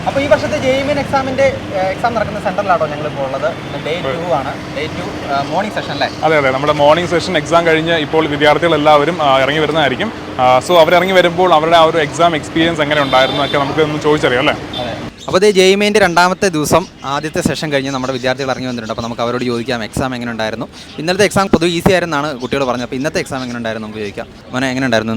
അപ്പോൾ ഈ വർഷത്തെ JEE എക്സാമിൻ്റെ എക്സാം നടക്കുന്ന സെൻറ്ററിലാണോ ഞങ്ങളിപ്പോൾ ഉള്ളത്? Day 2 ആണ്. Day 2 മോർണിംഗ് സെഷൻ അല്ലേ? അതെ, നമ്മുടെ മോർണിംഗ് സെഷൻ എക്സാം കഴിഞ്ഞ് ഇപ്പോൾ വിദ്യാർത്ഥികളെല്ലാവരും ഇറങ്ങി വരുന്നതായിരിക്കും. സോ അവരിറങ്ങി വരുമ്പോൾ അവരുടെ ആ ഒരു എക്സാം എക്സ്പീരിയൻസ് എങ്ങനെ ഉണ്ടായിരുന്നു എന്നൊക്കെ നമുക്ക് ഒന്ന് ചോദിച്ചറിയാം അല്ലേ? അപ്പോൾ ഇത് JEE രണ്ടാമത്തെ ദിവസം ആദ്യത്തെ സെഷൻ കഴിഞ്ഞ് നമ്മുടെ വിദ്യാർത്ഥികൾ ഇറങ്ങി വന്നിട്ടുണ്ട്. അപ്പോൾ നമുക്ക് അവരോട് ചോദിക്കാം എക്സാം എങ്ങനെ ഉണ്ടായിരുന്നു. ഇന്നലത്തെ എക്സാം പൊതുവെ ഈസി ആയിരുന്നാണ് കുട്ടികൾ പറഞ്ഞത്. അപ്പോൾ ഇന്നത്തെ എക്സാം എങ്ങനെ ഉണ്ടായിരുന്നു നമുക്ക് ചോദിക്കാം. മോനെ എങ്ങനെ ഉണ്ടായിരുന്നു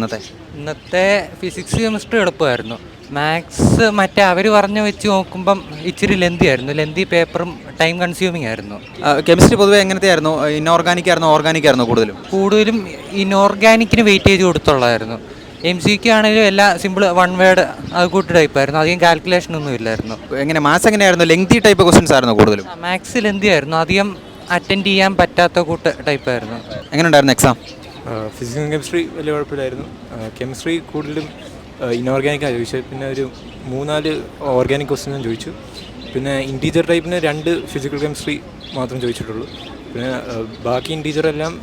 ഇന്നത്തെ ഫിസിക്സ് കെമിസ്ട്രി എളുപ്പമായിരുന്നു. മാത്സ് മറ്റേ അവർ പറഞ്ഞു വെച്ച് നോക്കുമ്പം ഇച്ചിരി ലെന്തി പേപ്പറും ടൈം കൺസ്യൂമിങ് ആയിരുന്നു. കെമിസ്ട്രി പൊതുവെ എങ്ങനത്തെ ആയിരുന്നു? ഇൻഓർഗാനിക് ആയിരുന്നു, ഓർഗാനിക് ആയിരുന്നു? കൂടുതലും ഇൻഓർഗാനിക്കിന് വെയിറ്റേജ് കൊടുത്തുള്ളതായിരുന്നു. MCQ ആണെങ്കിലും എല്ലാം സിമ്പിൾ വൺ വേർഡ് അത് കൂട്ട് ടൈപ്പായിരുന്നു. അധികം കാൽക്കുലേഷൻ ഒന്നും ഇല്ലായിരുന്നു. എങ്ങനെ മാത്സ് എങ്ങനെയായിരുന്നു? ലെങ്തി ടൈപ്പ് ക്വസ്റ്റ്യൻസ് ആയിരുന്നു കൂടുതലും? മാത്സ് ലെന്തി ആയിരുന്നു, അധികം അറ്റൻഡ് ചെയ്യാൻ പറ്റാത്ത കൂട്ട് ടൈപ്പായിരുന്നു. എങ്ങനെ ഉണ്ടായിരുന്നു എക്സാം? ഫിസിക്സും കെമിസ്ട്രി വലിയ കുഴപ്പമില്ലായിരുന്നു. കെമിസ്ട്രി കൂടുതലും ഇൻഓർഗാനിക്കാണ് ചോദിച്ചത്. പിന്നെ ഒരു 3-4 ഓർഗാനിക് ക്വസ്റ്റ്യനും ചോദിച്ചു. പിന്നെ ഇൻറ്റീജർ ടൈപ്പിന് 2 ഫിസിക്കൽ കെമിസ്ട്രി മാത്രം ചോദിച്ചിട്ടുള്ളൂ. പിന്നെ ബാക്കി ഇൻറ്റീജറെല്ലാം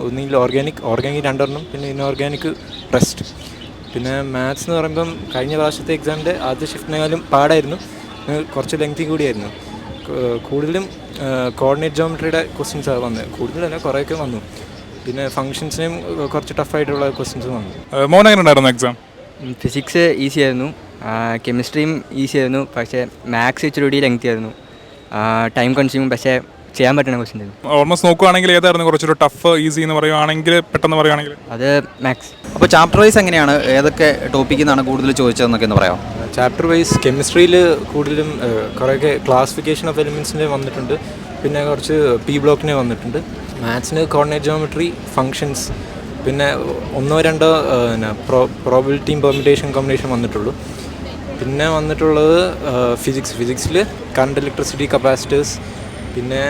ഒന്നുകിൽ ഓർഗാനിക് 2 പിന്നെ ഇൻഓർഗാനിക് റെസ്റ്റ്. പിന്നെ മാത്സ് എന്ന് പറയുമ്പം കഴിഞ്ഞ പ്രാവശ്യത്തെ എക്സാമിൻ്റെ ആദ്യ ഷിഫ്റ്റിനേക്കാളും പാടായിരുന്നു, കുറച്ച് ലെങ്തി കൂടിയായിരുന്നു. കൂടുതലും കോർഡിനേറ്റ് ജോമെട്രിയുടെ ക്വസ്റ്റ്യൻസാണ് വന്നത്. കൂടുതലല്ല, കുറേയൊക്കെ വന്നു. പിന്നെ ഫങ്ഷൻസിനെയും കുറച്ച് ടഫായിട്ടുള്ള ക്വസ്റ്റ്യൻസ് വന്നു. മോൻ എങ്ങനെ ഉണ്ടായിരുന്നു എക്സാം? ഫിസിക്സ് ഈസി ആയിരുന്നു, കെമിസ്ട്രിയും ഈസി ആയിരുന്നു. പക്ഷേ മാത്സ് ഇച്ചിരി കൂടി ലെങ്തി ആയിരുന്നു, ടൈം കൺസ്യൂമിങ്, പക്ഷേ ചെയ്യാൻ പറ്റുന്ന ക്വസ്റ്റ്യൻ ആയിരുന്നു. ഓൾമോസ്റ്റ് നോക്കുകയാണെങ്കിൽ ഏതായിരുന്നു കുറച്ചൊരു ടഫ് ഈസി എന്ന് പറയുകയാണെങ്കിൽ, പെട്ടെന്ന് പറയുകയാണെങ്കിൽ? അത് മാത്സ്. അപ്പോൾ ചാപ്റ്റർ വൈസ് എങ്ങനെയാണ്? ഏതൊക്കെ ടോപ്പിക്കിൽ നിന്നാണ് കൂടുതൽ ചോദിച്ചതെന്നൊക്കെ ഒന്ന് പറയാം. ചാപ്റ്റർ വൈസ് കെമിസ്ട്രിയിൽ കൂടുതലും കുറേയൊക്കെ ക്ലാസിഫിക്കേഷൻ ഓഫ് എലിമെൻറ്റ്സിൻ്റെ വന്നിട്ടുണ്ട്. പിന്നെ കുറച്ച് P ബ്ലോക്കിനെ വന്നിട്ടുണ്ട്. മാത്സിന് കോർഡിനേറ്റ് ജോമെട്രി, ഫങ്ഷൻസ്, പിന്നെ 1-2 പ്രോബിലിറ്റിയും പെർമ്യൂട്ടേഷൻ കോമ്പിനേഷൻ വന്നിട്ടുള്ളൂ. പിന്നെ വന്നിട്ടുള്ളത് ഫിസിക്സിൽ കറണ്ട്, ഇലക്ട്രിസിറ്റി, കപ്പാസിറ്റേഴ്സ്, പിന്നെ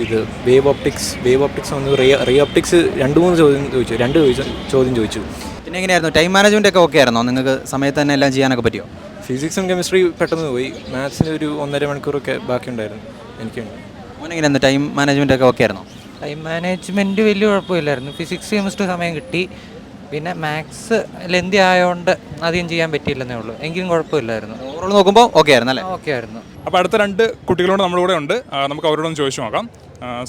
ഇത് വേവ് ഓപ്റ്റിക്സ് വന്നു. റേ ഓപ്റ്റിക്സ് 2-3 ചോദ്യം ചോദിച്ചു. പിന്നെ എങ്ങനെയായിരുന്നു ടൈം മാനേജ്മെൻ്റ് ഒക്കെ ഓക്കെ ആയിരുന്നോ? നിങ്ങൾക്ക് സമയത്ത് തന്നെ എല്ലാം ചെയ്യാനൊക്കെ പറ്റിയോ? ഫിസിക്സും കെമിസ്ട്രി പെട്ടെന്ന് പോയി. മാത്സിന് ഒരു 1.5 മണിക്കൂറൊക്കെ ബാക്കിയുണ്ടായിരുന്നു എനിക്കുണ്ട്. മോനെങ്ങനെയായിരുന്നു ടൈം മാനേജ്മെൻ്റ് ഒക്കെ ഓക്കെ ആയിരുന്നോ? ടൈം മാനേജ്മെൻറ്റ് വലിയ കുഴപ്പമില്ലായിരുന്നു. ഫിസിക്സ് കെമിസ്ട്രി സമയം കിട്ടി. പിന്നെ മാത്സ് ലെന്തി ആയതുകൊണ്ട് അധികം ചെയ്യാൻ പറ്റിയില്ലെന്നേ ഉള്ളൂ. എങ്കിലും കുഴപ്പമില്ലായിരുന്നു. ഓവറോൾ നോക്കുമ്പോൾ ഓക്കെ ആയിരുന്നു അല്ലേ? ഓക്കെ ആയിരുന്നു. അപ്പോൾ അടുത്ത 2 കുട്ടികളോട് നമ്മളിവിടെ ഉണ്ട്. നമുക്ക് അവരോടൊന്ന് ചോദിച്ചു നോക്കാം.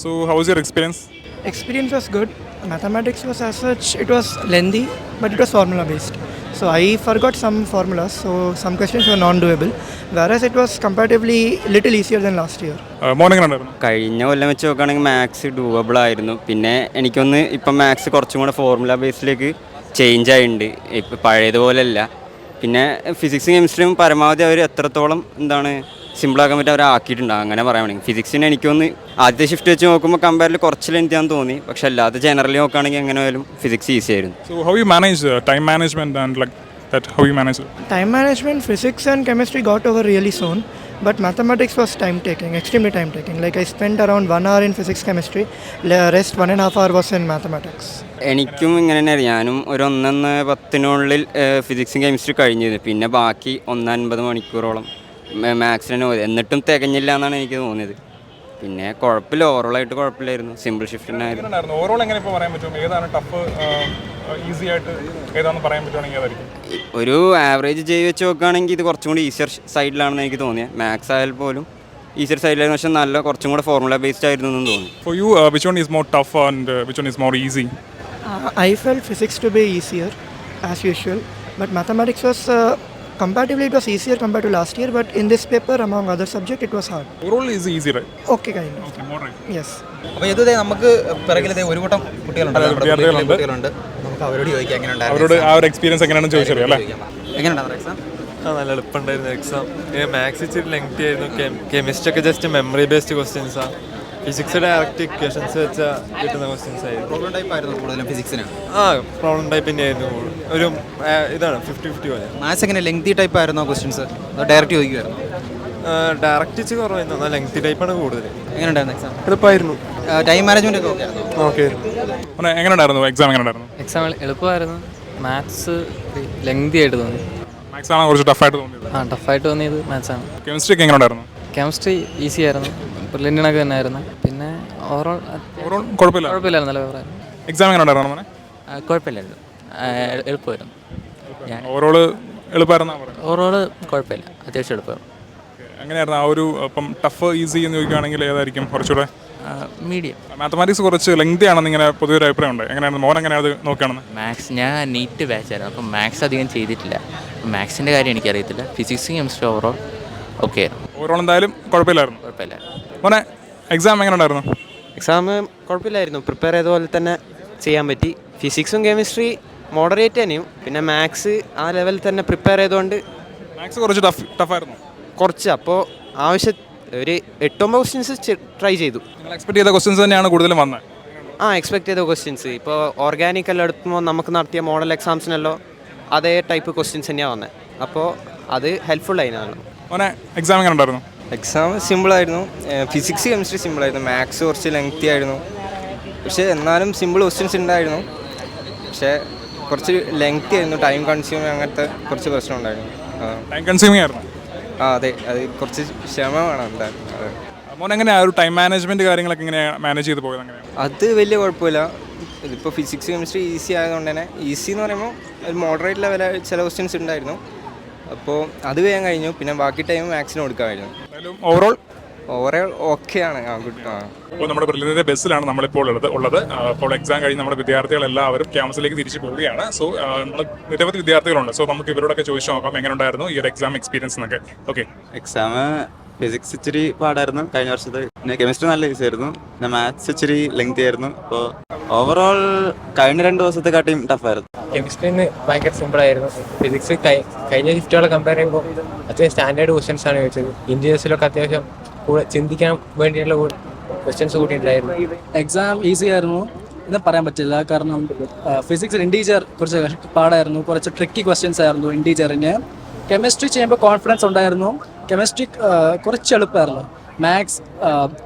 So how was your experience? Experience was good. Mathematics was as such, it was lengthy, but it was formula based. So I forgot some formulas, so some questions were non-doable, whereas it was comparatively little easier than last year. മോൻ എങ്ങനെ ഉണ്ടായിരുന്നു? കഴിഞ്ഞ കൊല്ലം വെച്ച് നോക്കുകയാണെങ്കിൽ maths ഡൂവബിൾ ആയിരുന്നു. പിന്നെ എനിക്കൊന്ന് ഇപ്പം മാത്സ് കുറച്ചും കൂടെ ഫോർമുല ബേസിലേക്ക് ചേഞ്ച് ആയിട്ടുണ്ട്, ഇപ്പം പഴയതുപോലെയല്ല. പിന്നെ ഫിസിക്സും കെമിസ്ട്രിയും പരമാവധി അവർ എത്രത്തോളം സിമ്പിളാക്കാൻ പറ്റും അവർ ആക്കിയിട്ടുണ്ട്, അങ്ങനെ പറയാൻ വേണമെങ്കിൽ. ഫിസിക്സിന് എനിക്കൊന്ന് ആദ്യത്തെ ഷിഫ്റ്റ് വെച്ച് നോക്കുമ്പോൾ കമ്പയറിൽ കുറച്ച് ലെങ്തിയാന്ന് തോന്നി. പക്ഷെ അല്ലാതെ ജനറലി നോക്കുകയാണെങ്കിൽ എങ്ങനെ ആയാലും ഫിസിക്സ് ഈസി ആയിരുന്നു. So how you manage time management and like that, how you manage it? Time management, physics and chemistry got over really soon, but mathematics was time taking, extremely time taking. Like I spent around 1 hour in physics chemistry, rest 1.5 hour was in mathematics. എനിക്കും ഇങ്ങനെ തന്നെ. ഞാനും ഒരു 1:10 ഫിസിക്സും chemistry കഴിഞ്ഞിരുന്നു. പിന്നെ ബാക്കി 1:50 മണിക്കൂറോളം മാത്സിന് പോയത്. എന്നിട്ടും തികഞ്ഞില്ല എന്നാണ് എനിക്ക് തോന്നിയത്. പിന്നെ കുഴപ്പമില്ല, ഓവറോളായിട്ട് കുഴപ്പമില്ലായിരുന്നു. സിമ്പിൾ ഷിഫ്റ്റിനായിരുന്നു. ഓവറോൾ എങ്ങനെ ഇപ്പോൾ പറയാൻ പറ്റും? ഏതാണ് ടഫ്, ഈസി ആയിട്ട് ഏതാണെന്ന് പറയാൻ പറ്റുവാണെങ്കിൽ ഏതായിരിക്കും? ഒരു ആവറേജ് ചെയ്ത് വെച്ച് നോക്കുകയാണെങ്കിൽ ഇത് കുറച്ചും കൂടി ഈസിയർ സൈഡിലാണെന്ന് എനിക്ക് തോന്നിയത്. മാത്സ് ആയാൽ പോലും ഈസിയർ സൈഡിലായിരുന്നു, പക്ഷേ നല്ല കുറച്ചും കൂടെ ഫോർമുല ബേസ്ഡ് ആയിരുന്നു എന്ന് തോന്നി. For you, which one is more tough and which one is more easy? I felt physics to be easier as usual, but mathematics was comparatively it was easier compared to last year, but in this paper among other subject it was hard. Overall is easy, right? Okay, kind of. Okay, more right. Yes. അപ്പോൾ ഇതേ നമുക്ക് പിറകിലത്തെ ഒരു കൂട്ടം കുട്ടികളുണ്ട്. നമുക്ക് അവരോട് ചോദിക്കാം എങ്ങനെ അവരോട് ഉണ്ടായിരുന്നു ആ ഒരു എക്സ്പീരിയൻസ് എങ്ങനെയാണെന്ന് ചോദിച്ചറിയാം അല്ലേ? എങ്ങനെ ഉണ്ടായിരുന്നു എക്സാം? നല്ല എളുപ്പമുണ്ടായിരുന്നു എക്സാം. മാത്സ് ഇച്ചിരി ലെങ്തി ആയിരുന്നു. കെമിസ്ട്രി ഒക്കെ ജസ്റ്റ് മെമ്മറി ബേസ്ഡ് ക്വസ്റ്റ്യൻസാണ്. ഫിസിക്സ് ഡയറക്റ്റ് ഇക്വേഷൻസ് വെച്ചാൽ കിട്ടുന്ന ക്വസ്റ്റ്യൻസ് ആയിരുന്നു. പ്രോബ്ലം ടൈപ്പ് ആയിരുന്നു കൂടുതലും ഫിസിക്സിന്? പ്രോബ്ലം ടൈപ്പ് തന്നെയായിരുന്നു. ഒരു ഇതാണ് 50-50 പോലെ. മാത്സ് എങ്ങനെ ലെങ്തി ടൈപ്പ് ആയിരുന്നോ ക്വസ്റ്റ്യൻസ്? ഡയറക്റ്റ് ചോദിക്കുമായിരുന്നു? ഡയറക്റ്റ് വെച്ച് കുറവായിരുന്നു, എന്നാൽ ലെങ്തി ടൈപ്പാണ് കൂടുതൽ. എങ്ങനെ ഉണ്ടായിരുന്നു എക്സാം? എളുപ്പമായിരുന്നു. ടൈം മാനേജ്മെന്റ് ഒക്കെ ഓക്കെ ആയിരുന്നു? ഓക്കെ. എങ്ങനെ ഉണ്ടായിരുന്നു എക്സാം? എങ്ങനെ ഉണ്ടായിരുന്നു? എക്സാം എളുപ്പമായിരുന്നു. മാത്സ് ലെങ്തി ആയിട്ട് തോന്നി. മാത്സ് ആണ് കുറച്ച് ടഫായിട്ട് തോന്നിയത്? ടഫായിട്ട് തോന്നിയത് മാത്സ് ആണ്. കെമിസ്ട്രി ഒക്കെ എങ്ങനെ ഉണ്ടായിരുന്നു? കെമിസ്ട്രി ഈസി ആയിരുന്നു, പ്രിലിമിനൊക്കെ തന്നെ ആയിരുന്നു. പിന്നെ ഓവറോൾ കുഴപ്പമില്ലായിരുന്നു, നല്ല പേപ്പറായിരുന്നു. എക്സാം എങ്ങനെ ഉണ്ടായിരുന്നു? കുഴപ്പമില്ലായിരുന്നു, എളുപ്പമായിരുന്നു. ഓവറോൾ എളുപ്പമായിരുന്നാണ് പറയുന്നത്? ഓവറോൾ കുഴപ്പമില്ല, അത്യാവശ്യം എളുപ്പമാണ്. എങ്ങനെയായിരുന്നു ആ ഒരു ഇപ്പം ടഫ് ഈസി എന്ന് ചോദിക്കുകയാണെങ്കിൽ ഏതായിരിക്കും കുറച്ചുകൂടെ? മീഡിയം. മാത്തമാറ്റിക്സ് കുറച്ച് ലെങ്തി ആണെന്ന് ഇങ്ങനെ പൊതുവെ ഒരു അഭിപ്രായം ഉണ്ട്. എങ്ങനെയാണ് മോൻ എങ്ങനെയാണ് അത് നോക്കുകയാണെന്ന്? മാത്സ് ഞാൻ നീറ്റ് ബാച്ചായിരുന്നു, അപ്പം മാത്സ് അധികം ചെയ്തിട്ടില്ല. മാത്സിൻ്റെ കാര്യം എനിക്കറിയത്തില്ല. ഫിസിക്സ് കെമിസ്ട്രി ഓവറോൾ ഓക്കെ ആയിരുന്നു. ഓവറോൾ എന്തായാലും കുഴപ്പമില്ലായിരുന്നു. കുഴപ്പമില്ല. മോനെ എക്സാം എങ്ങനെ ഉണ്ടായിരുന്നു? എക്സാം കുഴപ്പമില്ലായിരുന്നു, പ്രിപ്പയർ ചെയ്ത പോലെ തന്നെ ചെയ്യാൻ പറ്റി. ഫിസിക്സും കെമിസ്ട്രി മോഡറേറ്റ് തന്നെയും, പിന്നെ മാത്സ് ആ ലെവലിൽ തന്നെ പ്രിപ്പയർ ചെയ്തുകൊണ്ട് മാത്സ് കുറച്ച് ടഫായിരുന്നു കുറച്ച്. അപ്പോൾ ഒരു 8-9 ക്വസ്റ്റ്യൻസ് ട്രൈ ചെയ്തു. നിങ്ങൾ എക്സ്പെക്ട് ചെയ്ത ക്വസ്റ്റ്യൻസ് തന്നെയാണ് കൂടുതലും വന്നത്? എക്സ്പെക്ട് ചെയ്ത ക്വസ്റ്റ്യൻസ് ഇപ്പോൾ ഓർഗാനിക് എല്ലാം എടുക്കുമ്പോൾ നമുക്ക് നടത്തിയ മോഡൽ എക്സാംസിനെല്ലോ അതേ ടൈപ്പ് ക്വസ്റ്റ്യൻസ് തന്നെയാണ് വന്നത്. അപ്പോൾ അത് ഹെൽപ്ഫുൾ ആയിരുന്നു. മോനെ എക്സാം എങ്ങനെ ഉണ്ടായിരുന്നു? എക്സാം സിമ്പിളായിരുന്നു. ഫിസിക്സ് കെമിസ്ട്രി സിമ്പിളായിരുന്നു. മാത്സ് കുറച്ച് ലെങ്തി ആയിരുന്നു, പക്ഷേ എന്നാലും സിമ്പിൾ ക്വസ്റ്റ്യൻസ് ഉണ്ടായിരുന്നു. പക്ഷേ കുറച്ച് ലെങ്തി ആയിരുന്നു, ടൈം കൺസ്യൂമിങ്, അങ്ങനത്തെ കുറച്ച് പ്രശ്നം ഉണ്ടായിരുന്നു. ടൈം കൺസ്യൂമിങ് ആയിരുന്നു. അതെ, അത് കുറച്ച് ക്ഷമ വേണം എന്തായാലും. മോൻ എങ്ങനെയാണ് ഒരു ടൈം മാനേജ്മെൻറ്റ് കാര്യങ്ങളൊക്കെ എങ്ങനെയാണ് മാനേജ് ചെയ്ത് പോയത്? എങ്ങനെയാണ്? അത് വലിയ കുഴപ്പമില്ല. ഇതിപ്പോൾ ഫിസിക്സ് കെമിസ്ട്രി ഈസി ആയതുകൊണ്ട് തന്നെ, ഈസി എന്ന് പറയുമ്പോൾ ഒരു മോഡറേറ്റ് ലെവലിൽ ചില ക്വസ്റ്റ്യൻസ് ഉണ്ടായിരുന്നു. അപ്പോൾ അത് വേഗം കഴിഞ്ഞു. പിന്നെ ബാക്കി ടൈം മാത്സിന് കൊടുക്കാമായിരുന്നു. ഓവറോൾ ഓക്കെയാണ്. ഗുഡ്. അപ്പോൾ നമ്മുടെ ബ്രില്യൻറ്റിൻ്റെ ബസ്സിലാണ് നമ്മളിപ്പോൾ ഉള്ളത്. അപ്പോൾ എക്സാം കഴിഞ്ഞ് നമ്മുടെ വിദ്യാർത്ഥികളെല്ലാവരും ക്യാമ്പസിലേക്ക് തിരിച്ചു പോവുകയാണ്. സോ നമ്മൾ നിരവധി വിദ്യാർത്ഥികളുണ്ട്. സോ നമുക്ക് ഇവരോടൊക്കെ ചോദിച്ചു നോക്കാം എങ്ങനെ ഉണ്ടായിരുന്നു ഈ ഒരു എക്സാം എക്സ്പീരിയൻസ് എന്നൊക്കെ. ഓക്കെ, എക്സാം ഫിസിക്സ് ഇച്ചിരി പാടായിരുന്നു കഴിഞ്ഞ വർഷത്തെ. പിന്നെ കെമിസ്ട്രി നല്ല ഈസി ആയിരുന്നു. പിന്നെ മാത്സ് ഇച്ചിരി ലെങ്തി ആയിരുന്നു. അപ്പോൾ ഓവറോൾ കഴിഞ്ഞ 2 ദിവസത്തെക്കാട്ടിയും ടഫായിരുന്നു. കെമിസ്ട്രിന്ന് ഭയങ്കര സിമ്പിളായിരുന്നു. ഫിസിക്സ് കഴിഞ്ഞ ഷിഫ്റ്റുകളെ കമ്പയർ ചെയ്യുമ്പോൾ അത്യാവശ്യം സ്റ്റാൻഡേർഡ് ക്വസ്റ്റ്യൻസ് ആണ് ചോദിച്ചത്. ഇൻറ്റീരിയേഴ്സിലൊക്കെ അത്യാവശ്യം കൂടെ ചിന്തിക്കാൻ വേണ്ടിയുള്ള ക്വസ്റ്റ്യൻസ് കൂടിയിട്ടുണ്ടായിരുന്നു. എക്സാം ഈസി ആയിരുന്നു എന്ന് പറയാൻ പറ്റില്ല, കാരണം ഫിസിക്സ് ഇൻറ്റീജർ കുറച്ച് പാടായിരുന്നു, കുറച്ച് ട്രിക്കി ക്വസ്റ്റ്യൻസ് ആയിരുന്നു ഇൻറ്റീജറിന്. കെമിസ്ട്രി ചെയ്യുമ്പോൾ കോൺഫിഡൻസ് ഉണ്ടായിരുന്നു. കെമിസ്ട്രി കുറച്ച് എളുപ്പമായിരുന്നു. മാത്സ്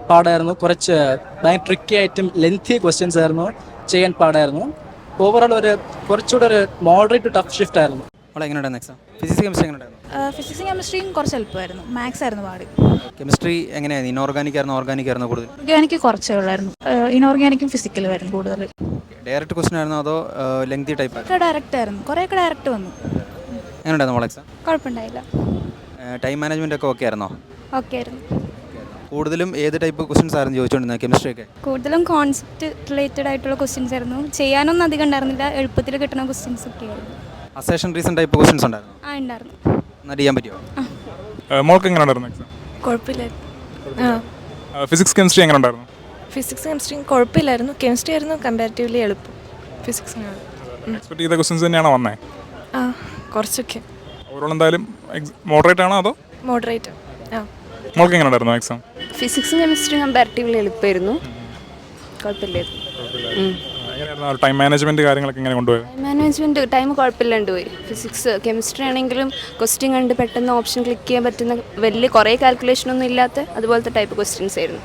പാടായിരുന്നു, കുറച്ച് ഭയങ്കര ട്രിക്കി ആയിട്ടും ലെങ്തി ക്വസ്റ്റ്യൻസ് ആയിരുന്നു, ചെയ്യാൻ പാടായിരുന്നു. ഓവറോൾ കുറച്ചുകൂടെ ഒരു മോഡറേറ്റ് ടഫ് ഷിഫ്റ്റ് ആയിരുന്നു. എങ്ങനെയുണ്ടായിരുന്നു എക്സാം? ഫിസിക്സ് കെമിസ്ട്രി എങ്ങനെയുണ്ടായിരുന്നു? ഫിസിക്സും കെമിസ്ട്രിയും കുറച്ച് എളുപ്പമായിരുന്നു. മാത്സ് ആയിരുന്നു പാട്. കെമിസ്ട്രി എങ്ങനെയായിരുന്നു? ഇനോർഗാനിക് ആയിരുന്നു, ഓർഗാനിക് ആയിരുന്നു കൂടുതൽ? ഓർഗാനിക് കുറച്ചേ ഉള്ളായിരുന്നു. ഇനോർഗാനിക്കും ഫിസിക്കലും ആയിരുന്നു കൂടുതൽ. ഡയറക്റ്റ് ക്വസ്റ്റൻ ആയിരുന്നോ അതോ ലെങ്തി ടൈപ്പ്? ഒക്കെ ഡയറക്റ്റ് ആയിരുന്നു, കുറേയൊക്കെ ഡയറക്റ്റ് വന്നു. എങ്ങനെയുണ്ടായിരുന്നു മോളെ എക്സാം? കുഴപ്പമുണ്ടായില്ല. ടൈം മാനേജ്മെന്റ് ഒക്കെ ഓക്കെ ആയിരുന്നോ? ഓക്കെ ആയിരുന്നു. കൂടുതലും ഏത് ടൈപ്പ് ക്വസ്റ്റൻസ് ആയിരുന്നു ചോദിച്ചുകൊണ്ടിരുന്നത് കെമിസ്ട്രി ഒക്കെ? കൂടുതലും കോൺസെപ്റ്റ് റിലേറ്റഡ് ആയിട്ടുള്ള ക്വസ്റ്റ്യൻസ് ആയിരുന്നു. ചെയ്യാനൊന്നും അധികം ഉണ്ടായിരുന്നില്ല, എളുപ്പത്തിൽ കിട്ടുന്ന ക്വസ്റ്റ്യൻസ് ഒക്കെ ആയിരുന്നു. അസേഷൻ റീസൺ ടൈപ്പ് ക്വസ്റ്റൻസ് ഉണ്ടായിരുന്നു? ഉണ്ടായിരുന്നു. എന്നാൽ ചെയ്യാൻ പറ്റുമോ? മോൾക്ക് എങ്ങനെ ഉണ്ടായിരുന്നു എക്സാം? കുഴപ്പമില്ലായിരുന്നു. ഫിസിക്സ് കെമിസ്ട്രി എങ്ങനെ ഉണ്ടായിരുന്നു? ഫിസിക്സ് കെമിസ്ട്രി കുഴപ്പമില്ലായിരുന്നു. കെമിസ്ട്രി ആയിരുന്നു കമ്പാരിറ്റീവ്ലി എളുപ്പം. ഫിസിക്സിനാണ് എക്സ്പെക്ട് ചെയ്ത ക്വസ്റ്റൻസ് തന്നെയാണോ വന്നത്? കുറച്ചൊക്കെ. ഓവറോൾ എന്തായാലും മോഡറേറ്റ് ആണോ അതോ? മോഡറേറ്റ്. മോൾക്ക് എങ്ങനെ ഉണ്ടായിരുന്നു എക്സാം? ഫിസിക്സും കെമിസ്ട്രിയും കമ്പാരിറ്റീവ്ലി എളുപ്പമായിരുന്നു, കുഴപ്പമില്ലായിരുന്നു. ടൈം മാനേജ്മെന്റ് കാര്യങ്ങളൊക്കെ എങ്ങനെ കൊണ്ടുപോയി? മാനേജ്മെന്റ് ടൈം കുഴപ്പമില്ലാണ്ട് പോയി. ഫിസിക്സ് കെമിസ്ട്രി ആണെങ്കിലും ക്വസ്റ്റ്യൻ കണ്ട് പെട്ടെന്ന് ഓപ്ഷൻ ക്ലിക്ക് ചെയ്യാൻ പറ്റുന്ന വലിയ കുറേ കാൽക്കുലേഷൻ ഒന്നും ഇല്ലാത്ത അതുപോലത്തെ ടൈപ്പ് ക്വസ്റ്റ്യൻസ് ആയിരുന്നു.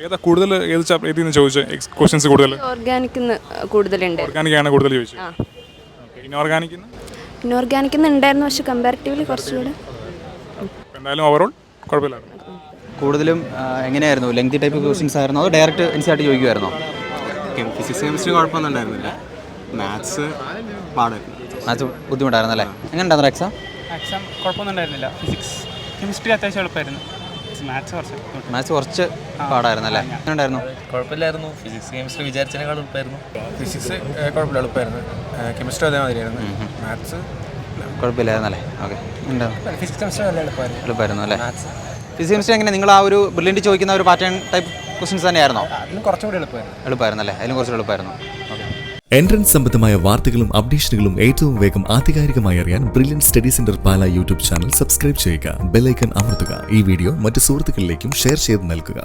ഏതാ കൂടുതൽ ക്വസ്റ്റ്യൻസ് കൂടുതൽ? ഓർഗാനിക് കൂടുതലുണ്ട്. ഓർഗാനിക് ആണ് കൂടുതൽ ചോദിച്ചത്. ഇനോർഗാനിക് ഉണ്ടായിരുന്നു, പക്ഷെ കമ്പാരിറ്റീവ്ലി കുറച്ചുകൂടെ. എന്തായാലും ഓവറോൾ കുഴപ്പമില്ല. കൂടുതലും എങ്ങനെയായിരുന്നു? ലെങ്തി ടൈപ്പ് ക്വസ്റ്റ്യൻസ് ആയിരുന്നോ അതോ ഡയറക്റ്റ് എൻസിആർടി ചോദിക്കുമായിരുന്നോ? ഫിസിക്സ് കെമിസ്ട്രി കുഴപ്പമൊന്നും ഉണ്ടായിരുന്നില്ല. മാത്സ് പാടായിരുന്നു. മാത്സ് ബുദ്ധിമുട്ടായിരുന്നു അല്ലേ? എങ്ങനെ ഉണ്ടായിരുന്നു എക്സാം? എക്സാം കുഴപ്പമൊന്നും ഉണ്ടായിരുന്നില്ല. ഫിസിക്സ് കെമിസ്ട്രി അത്യാവശ്യം എളുപ്പമായിരുന്നു. മാത്സ് കുറച്ച് പാടായിരുന്നു അല്ലേ? എങ്ങനെ ഉണ്ടായിരുന്നു? കുഴപ്പമില്ലായിരുന്നു. ഫിസിക്സ് കെമിസ്ട്രി വിചാരിച്ചതിനേക്കാൾ എളുപ്പമായിരുന്നു. ഫിസിക്സ് കുഴപ്പമില്ല, എളുപ്പമായിരുന്നു. കെമിസ്ട്രി അതേമാതിരിയായിരുന്നു. മാത്സ് കുഴപ്പമില്ലായിരുന്നു അല്ലേ? ഓക്കെ. ഫിസിക്സ് കെമിസ്ട്രി നല്ല എളുപ്പമായിരുന്നു അല്ലേ? ഫിസിക്സ് കെമിസ്ട്രി എങ്ങനെ നിങ്ങൾ ആ ഒരു ബ്രില്യൻറ്റ് ചോദിക്കുന്ന ഒരു പാറ്റേൺ ടൈപ്പ് ക്വസ്റ്റൻസ് തന്നെയായിരുന്നോ? അതിന് കുറച്ചുകൂടി എളുപ്പമായിരുന്നു അല്ലേ? അതിലും കുറച്ചുകൂടി എളുപ്പമായിരുന്നു. എൻട്രൻസ് സംബന്ധമായ വാർത്തകളും അപ്ഡേഷനുകളും ഏറ്റവും വേഗം ആധികാരികമായി അറിയാൻ ബ്രില്യൻ സ്റ്റഡി സെന്റർ പാല യൂട്യൂബ് ചാനൽ സബ്സ്ക്രൈബ് ചെയ്യുക. ബെൽ ഐക്കൺ അമർത്തുക. ഈ വീഡിയോ മറ്റ് സുഹൃത്തുക്കളിലേക്കും ഷെയർ ചെയ്ത് നൽകുക.